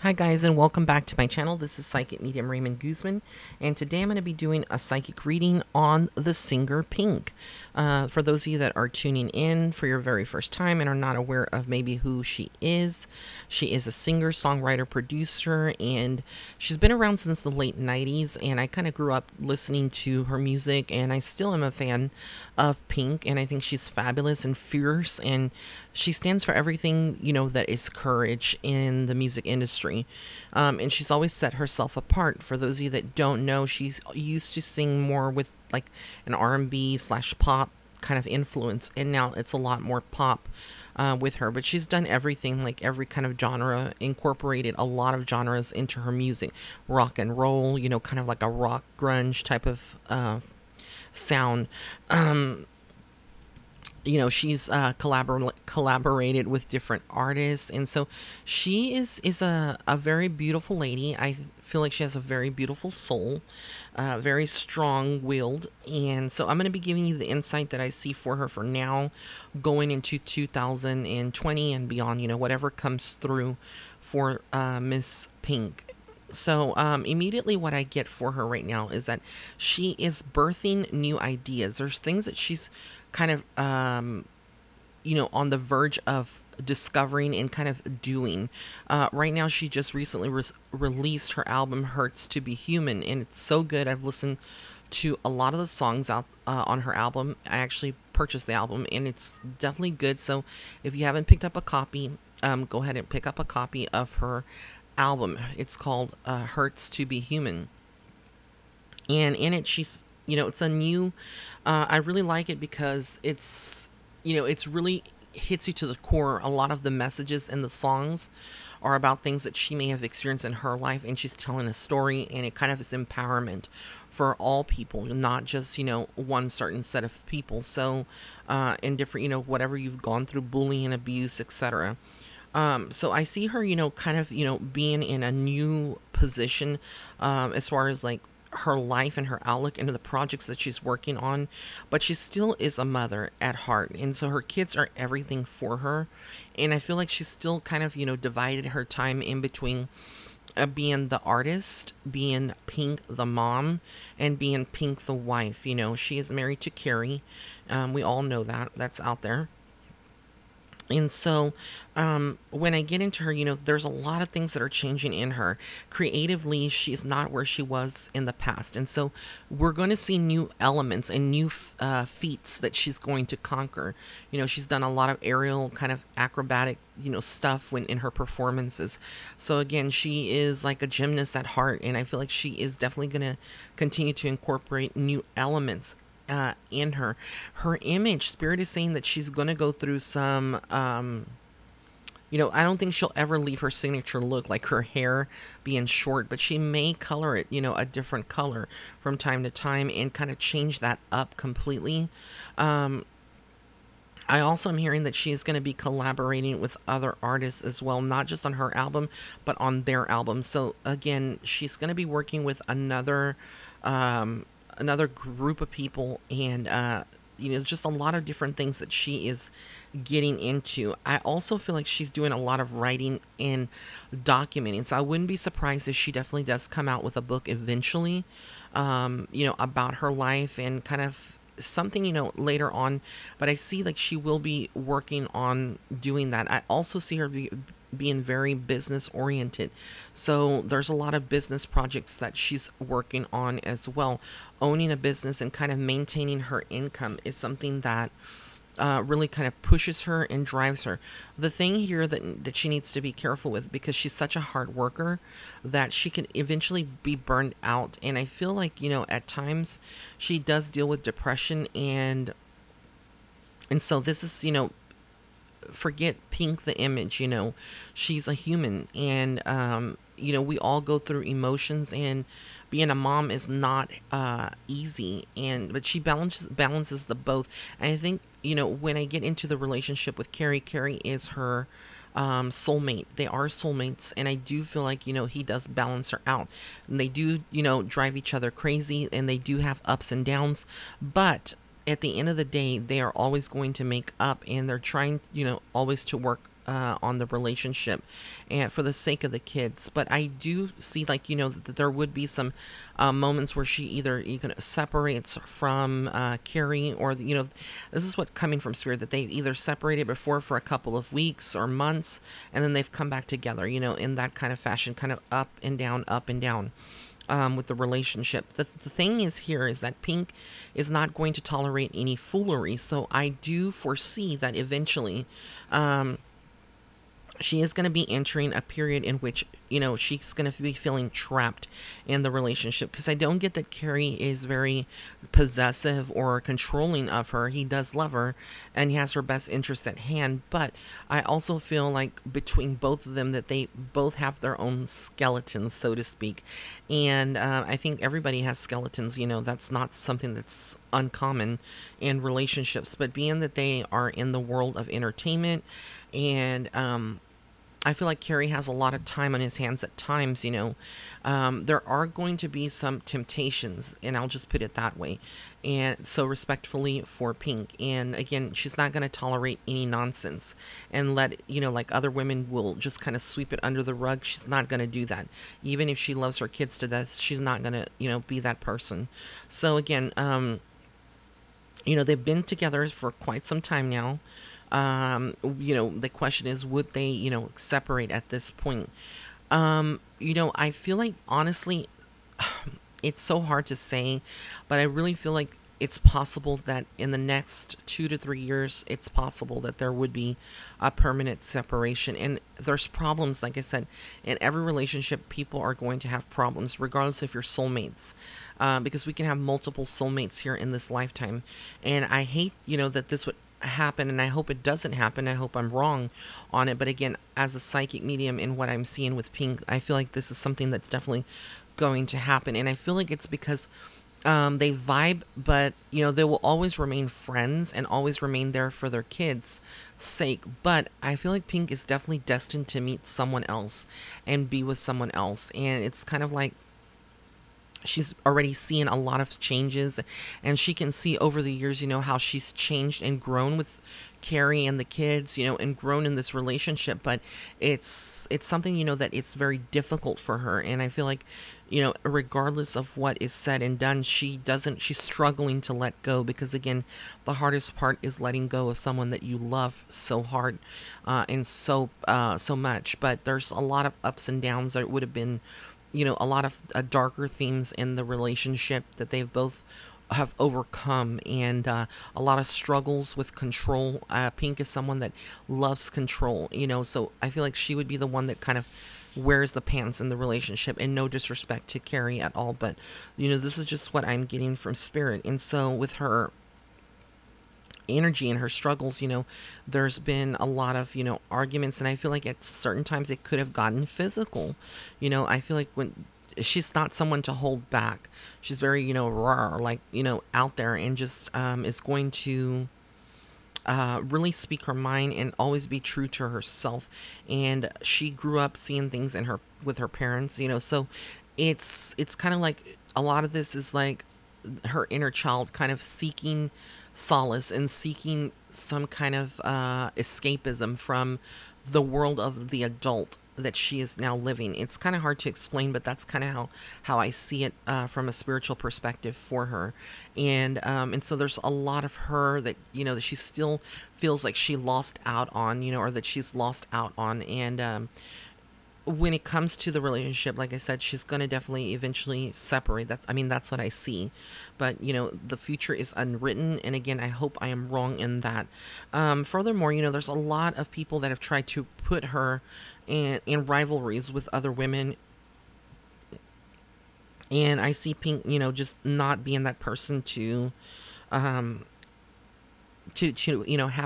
Hi guys, and welcome back to my channel. This is Psychic Medium Raymond Guzman, and today I'm going to be doing a psychic reading on the singer Pink. For those of you that are tuning in for your very first time and are not aware of maybe who she is a singer, songwriter, producer, and she's been around since the late 90s, and I kind of grew up listening to her music, and I still am a fan of Pink, and I think she's fabulous and fierce, and she stands for everything, that is courage in the music industry. And she's always set herself apart. For those of you that don't know, she's used to sing more with like an R&B slash pop kind of influence, and now it's a lot more pop with her. But she's done everything, like every kind of genre, incorporated a lot of genres into her music. Rock and roll, kind of like a rock grunge type of sound. She's collaborated with different artists, and so she is a very beautiful lady. I feel like she has a very beautiful soul, very strong-willed, and so I'm going to be giving you the insight that I see for her for now, going into 2020 and beyond, whatever comes through for Miss Pink. So immediately what I get for her right now is that she is birthing new ideas. There's things that she's kind of, on the verge of discovering and kind of doing. Right now, she just recently released her album, Hurts to Be Human, and it's so good. I've listened to a lot of the songs out on her album. I actually purchased the album, and it's definitely good. So if you haven't picked up a copy, go ahead and pick up a copy of her album. It's called Hurts to Be Human, and in it she's it's a new I really like it because it's really hits you to the core. A lot of the messages in the songs are about things that she may have experienced in her life, and she's telling a story, and it kind of is empowerment for all people, not just one certain set of people. So in different, whatever you've gone through, bullying, abuse, etc. So I see her, kind of, being in a new position as far as like her life and her outlook into the projects that she's working on, but she still is a mother at heart, and so her kids are everything for her. And I feel like she's still kind of, divided her time in between being the artist, being Pink the mom, and being Pink the wife. She is married to Carrie. We all know that. That's out there. And so when I get into her, there's a lot of things that are changing in her. Creatively, she's not where she was in the past. And so we're going to see new elements and new feats that she's going to conquer. She's done a lot of aerial kind of acrobatic, stuff when in her performances. So again, she is like a gymnast at heart. And I feel like she is definitely going to continue to incorporate new elements in her image. Spirit is saying that she's going to go through some I don't think she'll ever leave her signature look, like her hair being short, but she may color it a different color from time to time and kind of change that up completely. I also am hearing that she's going to be collaborating with other artists as well, not just on her album, but on their album. So again, she's going to be working with another group of people, and just a lot of different things that she is getting into. I also feel like she's doing a lot of writing and documenting, so I wouldn't be surprised if she definitely does come out with a book eventually, about her life and kind of something later on. But I see like she will be working on doing that. I also see her being very business oriented, so there's a lot of business projects that she's working on as well. Owning a business and kind of maintaining her income is something that really kind of pushes her and drives her. The thing here that she needs to be careful with, because she's such a hard worker, that she can eventually be burned out. And I feel like at times she does deal with depression, and so this is forget Pink the image. She's a human, and we all go through emotions, and being a mom is not easy, but she balances the both. And I think when I get into the relationship with Carrie is her soulmate. They are soulmates, and I do feel like he does balance her out, and they do drive each other crazy, and they do have ups and downs, but at the end of the day, they are always going to make up, and they're trying, always to work on the relationship and for the sake of the kids. But I do see, like, that there would be some moments where she either separates from Carrie, or this is what coming from Spirit, that they either separated before for a couple of weeks or months, and then they've come back together, in that kind of fashion, kind of up and down with the relationship. The thing is here is that Pink is not going to tolerate any foolery. So I do foresee that eventually she is going to be entering a period in which, she's going to be feeling trapped in the relationship. Because I don't get that Carrie is very possessive or controlling of her. He does love her and he has her best interest at hand. But I also feel like between both of them that they both have their own skeletons, so to speak. And I think everybody has skeletons. That's not something that's uncommon in relationships. But being that they are in the world of entertainment, and I feel like Carrie has a lot of time on his hands at times. There are going to be some temptations, and I'll just put it that way. And so respectfully for Pink. And again, she's not going to tolerate any nonsense and let, like other women will just kind of sweep it under the rug. She's not going to do that. Even if she loves her kids to death, she's not going to, be that person. So again, they've been together for quite some time now. The question is, would they, separate at this point? I feel like, honestly, it's so hard to say, but I really feel like it's possible that in the next 2 to 3 years, it's possible that there would be a permanent separation. And there's problems, like I said, in every relationship, people are going to have problems, regardless if you're soulmates, because we can have multiple soulmates here in this lifetime. And I hate, that this would happen, and I hope it doesn't happen. I hope I'm wrong on it. But again, as a psychic medium, in what I'm seeing with Pink, I feel like this is something that's definitely going to happen. And I feel like it's because they vibe, but they will always remain friends and always remain there for their kids' sake. But I feel like Pink is definitely destined to meet someone else and be with someone else. And it's kind of like she's already seen a lot of changes, and she can see over the years, how she's changed and grown with Carrie and the kids, and grown in this relationship. But it's something, that it's very difficult for her. And I feel like, regardless of what is said and done, she's struggling to let go, because again, the hardest part is letting go of someone that you love so hard, and so much. But there's a lot of ups and downs. There would have been, a lot of darker themes in the relationship that they've both have overcome, and a lot of struggles with control. Pink is someone that loves control, so I feel like she would be the one that kind of wears the pants in the relationship. And no disrespect to Carrie at all, but this is just what I'm getting from Spirit. And so with her energy and her struggles, there's been a lot of, arguments, and I feel like at certain times it could have gotten physical. I feel like when she's not someone to hold back, she's very, raw, like, out there, and just is going to really speak her mind and always be true to herself. And she grew up seeing things with her parents, so it's kind of like a lot of this is like her inner child kind of seeking solace and seeking some kind of escapism from the world of the adult that she is now living. It's kind of hard to explain, but that's kind of how I see it from a spiritual perspective for her. And so there's a lot of her that, that she still feels like she lost out on, or that she's lost out on. And when it comes to the relationship, like I said, she's going to definitely eventually separate. That's what I see. But, the future is unwritten. And again, I hope I am wrong in that. Furthermore, there's a lot of people that have tried to put her in rivalries with other women. And I see Pink, just not being that person to have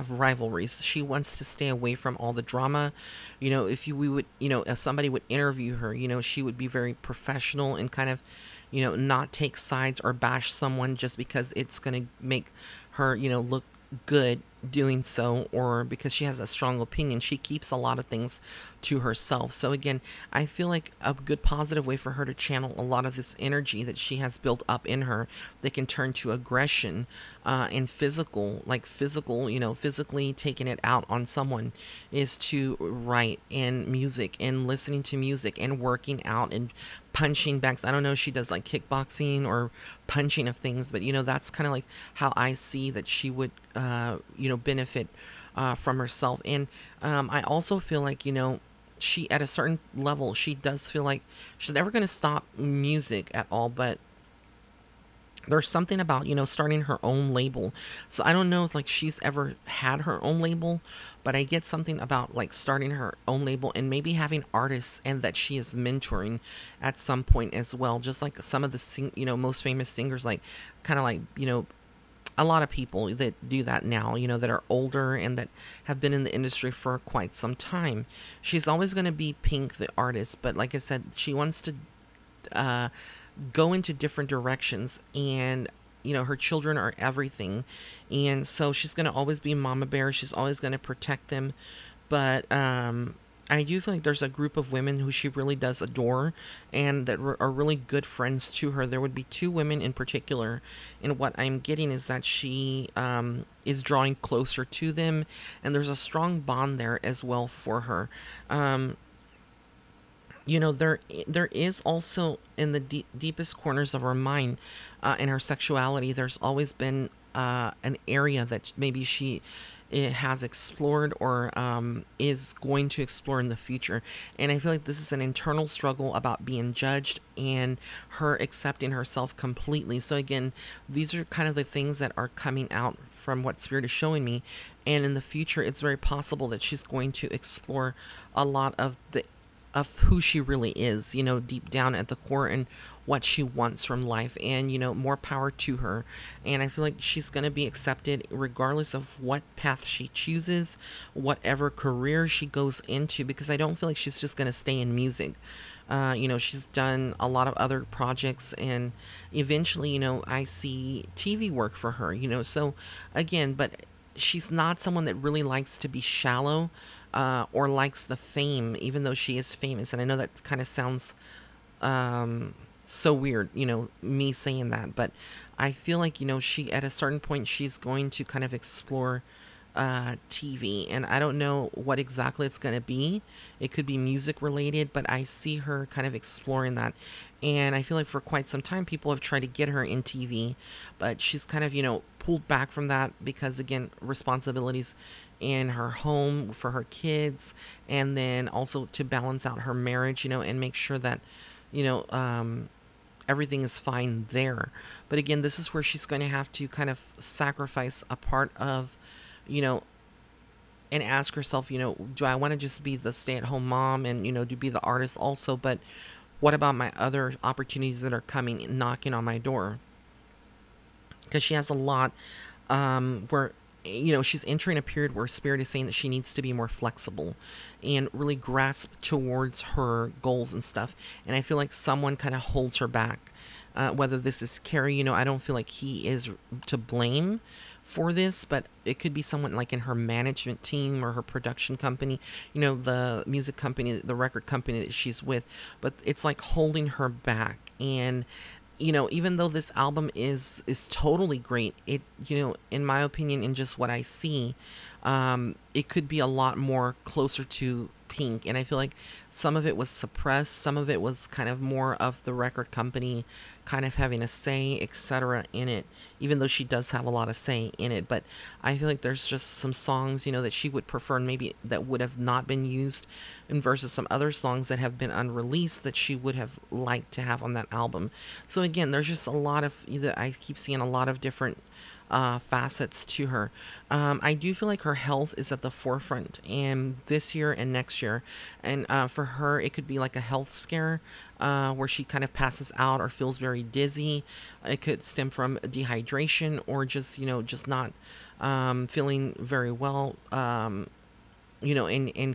rivalries. She wants to stay away from all the drama. If somebody would interview her, she would be very professional and kind of, not take sides or bash someone just because it's going to make her, look good doing so, or because she has a strong opinion. She keeps a lot of things to herself. So again, I feel like a good positive way for her to channel a lot of this energy that she has built up in her that can turn to aggression, and physical, like physical, physically taking it out on someone, is to write and music and listening to music and working out and punching bags. I don't know if she does like kickboxing or punching of things, but that's kind of like how I see that she would benefit from herself. And I also feel like she, at a certain level, she does feel like she's never going to stop music at all, but there's something about starting her own label. So I don't know if like she's ever had her own label, but I get something about like starting her own label and maybe having artists and that she is mentoring at some point as well, just like some of the most famous singers, like kind of like a lot of people that do that now, that are older and that have been in the industry for quite some time. She's always going to be Pink, the artist, but like I said, she wants to uh, go into different directions, and her children are everything, and so she's going to always be mama bear. She's always going to protect them, but I do feel like there's a group of women who she really does adore and that are really good friends to her. There would be two women in particular, and what I'm getting is that she is drawing closer to them, and there's a strong bond there as well for her. There is also in the deepest corners of her mind, in her sexuality, there's always been an area that maybe she has explored or is going to explore in the future. And I feel like this is an internal struggle about being judged and her accepting herself completely. So again, these are kind of the things that are coming out from what Spirit is showing me. And in the future, it's very possible that she's going to explore a lot of who she really is, deep down at the core, and what she wants from life. And, more power to her. And I feel like she's going to be accepted regardless of what path she chooses, whatever career she goes into, because I don't feel like she's just going to stay in music. She's done a lot of other projects, and eventually, I see TV work for her, so again, but she's not someone that really likes to be shallow, or likes the fame, even though she is famous. And I know that kind of sounds so weird, me saying that, but I feel like, she, at a certain point, she's going to kind of explore TV, and I don't know what exactly it's going to be. It could be music related, but I see her kind of exploring that. And I feel like for quite some time, people have tried to get her in TV, but she's kind of, pulled back from that because, again, responsibilities in her home for her kids, and then also to balance out her marriage, and make sure that, you know, everything is fine there. But again, this is where she's going to have to kind of sacrifice a part of, and ask herself, do I want to just be the stay-at-home mom and, to be the artist also, but what about my other opportunities that are coming, knocking on my door? Because she has a lot where, she's entering a period where Spirit is saying that she needs to be more flexible and really grasp towards her goals and stuff. And I feel like someone kind of holds her back. Whether this is Carrie, I don't feel like he is to blame for this, but it could be someone like in her management team or her production company, the music company, the record company that she's with, but it's like holding her back. And even though this album is totally great, it, in my opinion, in just what I see, it could be a lot more closer to Pink. And I feel like some of it was suppressed, some of it was kind of more of the record company kind of having a say, etc. in it, even though she does have a lot of say in it. But I feel like there's just some songs, that she would prefer, and maybe that would have not been used, and versus some other songs that have been unreleased that she would have liked to have on that album. So again, there's just a lot of, I keep seeing a lot of different facets to her. I do feel like her health is at the forefront, and this year and next year. And for her, it could be like a health scare, where she kind of passes out or feels very dizzy. It could stem from dehydration, or just, just not feeling very well. And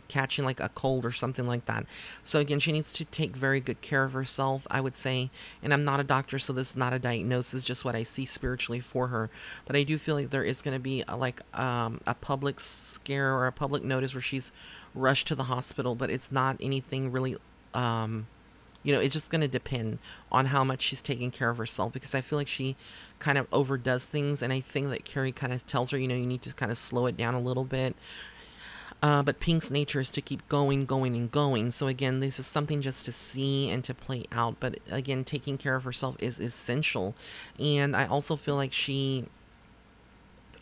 catching like a cold or something like that. So again, she needs to take very good care of herself, I would say. And I'm not a doctor, so this is not a diagnosis, just what I see spiritually for her. But I do feel like there is going to be a public scare or a public notice where she's rushed to the hospital, but it's not anything really. It's just going to depend on how much she's taking care of herself, because I feel like she kind of overdoes things. And I think that Carrie kind of tells her, you need to kind of slow it down a little bit. But Pink's nature is to keep going, going, and going. So again, this is something just to see and to play out. But again, taking care of herself is essential. And I also feel like she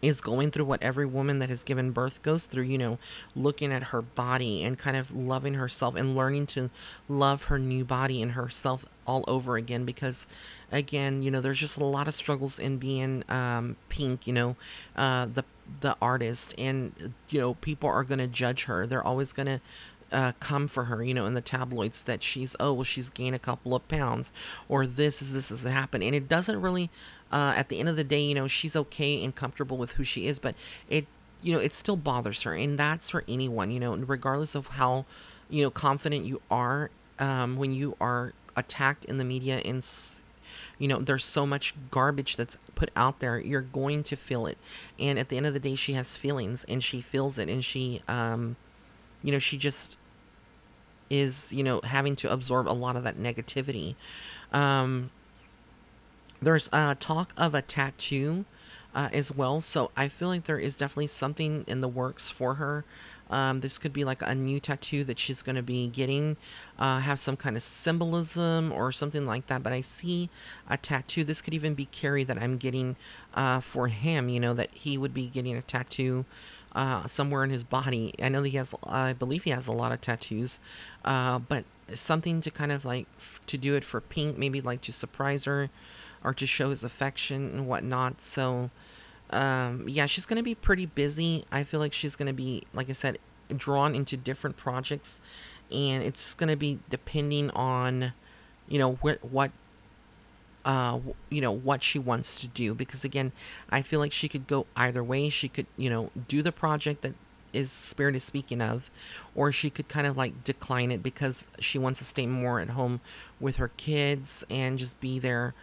is going through what every woman that has given birth goes through, looking at her body and kind of loving herself and learning to love her new body and herself all over again. Because again, there's just a lot of struggles in being Pink, the artist. And people are going to judge her. They're always going to come for her, in the tabloids, that she's gained a couple of pounds, or this has happened. And it doesn't really, at the end of the day, she's okay and comfortable with who she is, but it still bothers her. And that's for anyone, regardless of how, confident you are, when you are attacked in the media and, there's so much garbage that's put out there, you're going to feel it. And at the end of the day, she has feelings and she feels it. And she, she just is, having to absorb a lot of that negativity. There's talk of a tattoo as well. So I feel like there is definitely something in the works for her. This could be like a new tattoo that she's going to be getting, have some kind of symbolism or something like that. But I see a tattoo. This could even be Carrie that I'm getting for him, that he would be getting a tattoo somewhere in his body. I know that I believe he has a lot of tattoos, but something to kind of like to do it for Pink, maybe like to surprise her or to show his affection and whatnot. So yeah, she's going to be pretty busy. I feel like she's going to be, like I said, drawn into different projects, and it's going to be depending on, what she wants to do. Because again, I feel like she could go either way. She could, do the project that Spirit is speaking of, or she could kind of like decline it because she wants to stay more at home with her kids and just be there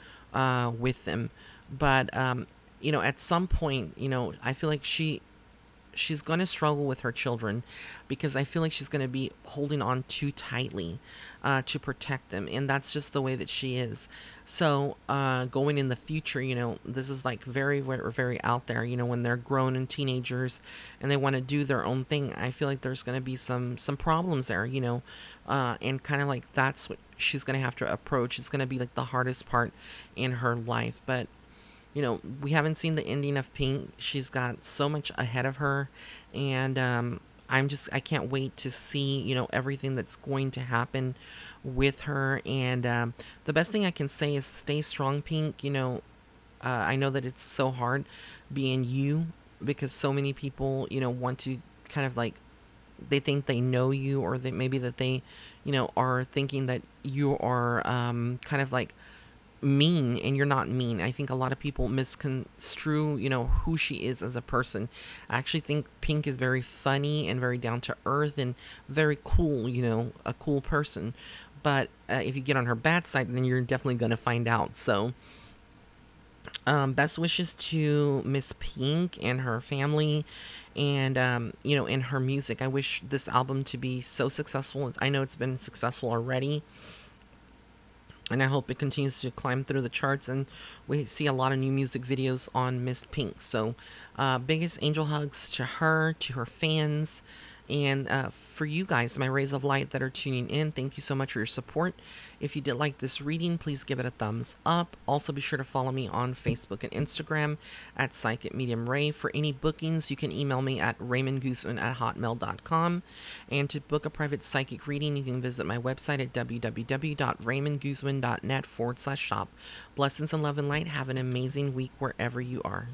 with them. But at some point, I feel like she's going to struggle with her children, because I feel like she's going to be holding on too tightly to protect them. And that's just the way that she is. So going in the future, this is like very, very, very out there, when they're grown and teenagers and they want to do their own thing. I feel like there's going to be some problems there, and kind of like that's what she's going to have to approach. It's going to be like the hardest part in her life. But we haven't seen the ending of Pink. She's got so much ahead of her, and I can't wait to see, everything that's going to happen with her. And the best thing I can say is stay strong, Pink. I know that it's so hard being you, because so many people, want to kind of like, they think they know you, or that maybe that they, are thinking that you are kind of like mean, and you're not mean. I think a lot of people misconstrue, who she is as a person. I actually think Pink is very funny and very down to earth and very cool, a cool person. But if you get on her bad side, then you're definitely going to find out. So best wishes to Miss Pink and her family, and in her music. I wish this album to be so successful. I know it's been successful already, and I hope it continues to climb through the charts, and we see a lot of new music videos on Miss Pink. So biggest angel hugs to her, to her fans, and for you guys, my rays of light that are tuning in. Thank you so much for your support. If you did like this reading, please give it a thumbs up. Also, be sure to follow me on Facebook and Instagram at Psychic Medium Ray. For any bookings, you can email me at raymondguzman@hotmail.com. And to book a private psychic reading, you can visit my website at www.raymondguzman.net/shop. Blessings and love and light. Have an amazing week wherever you are.